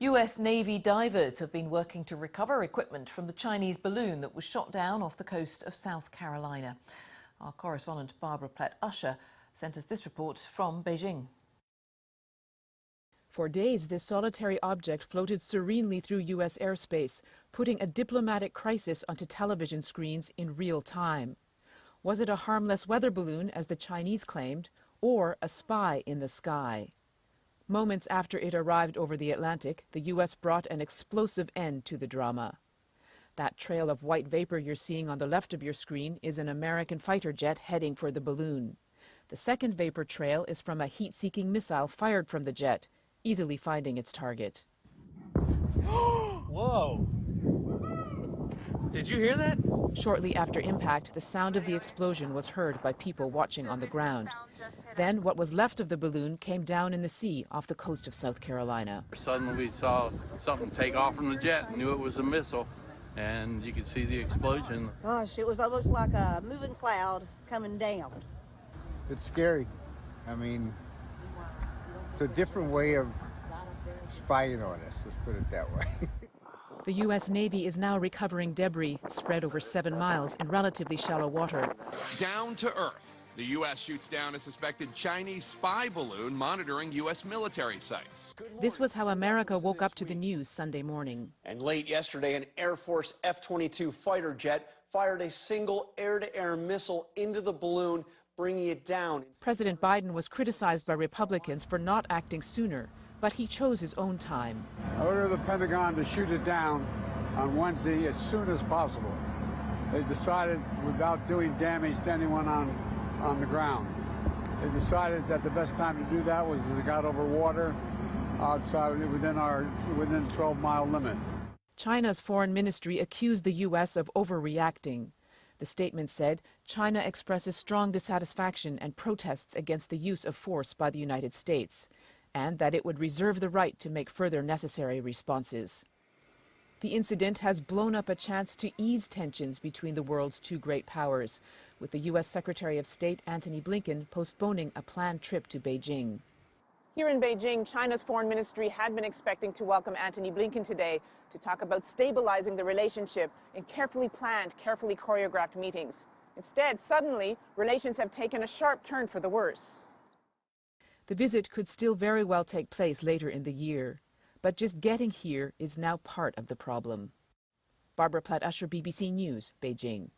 US Navy divers have been working to recover equipment from the Chinese balloon that was shot down off the coast of South Carolina. Our correspondent Barbara Platt-Usher sent us this report from Beijing. For days, this solitary object floated serenely through U.S. airspace, putting a diplomatic crisis onto television screens in real time. Was it a harmless weather balloon, as the Chinese claimed, or a spy in the sky? Moments after it arrived over the Atlantic, the U.S. brought an explosive end to the drama. That trail of white vapor you're seeing on the left of your screen is an American fighter jet heading for the balloon. The second vapor trail is from a heat-seeking missile fired from the jet, easily finding its target. Whoa! Did you hear that? Shortly after impact, the sound of the explosion was heard by people watching on the ground. Then what was left of the balloon came down in the sea off the coast of South Carolina. Suddenly we saw something take off from the jet and knew it was a missile, and you could see the explosion. Gosh, it was almost like a moving cloud coming down. It's scary. I mean, it's a different way of spying on us, let's put it that way. The U.S. Navy is now recovering debris spread over 7 miles in relatively shallow water. Down to earth. The U.S. shoots down a suspected Chinese spy balloon monitoring U.S. military sites. This was how America woke up to the news Sunday morning. And late yesterday, an Air Force F-22 fighter jet fired a single air-to-air missile into the balloon, bringing it down. President Biden was criticized by Republicans for not acting sooner, but he chose his own time. I ordered the Pentagon to shoot it down on Wednesday as soon as possible. They decided, without doing damage to anyone on the ground, they decided that the best time to do that was as it got over water outside within the 12-mile limit. China's foreign ministry accused the U.S. of overreacting. The statement said China expresses strong dissatisfaction and protests against the use of force by the United States, and that it would reserve the right to make further necessary responses. The incident has blown up a chance to ease tensions between the world's two great powers, with the U.S. Secretary of State Antony Blinken postponing a planned trip to Beijing. Here in Beijing, China's foreign ministry had been expecting to welcome Antony Blinken today to talk about stabilizing the relationship in carefully planned, carefully choreographed meetings. Instead, suddenly, relations have taken a sharp turn for the worse. The visit could still very well take place later in the year, but just getting here is now part of the problem. Barbara Platt-Usher, BBC News, Beijing.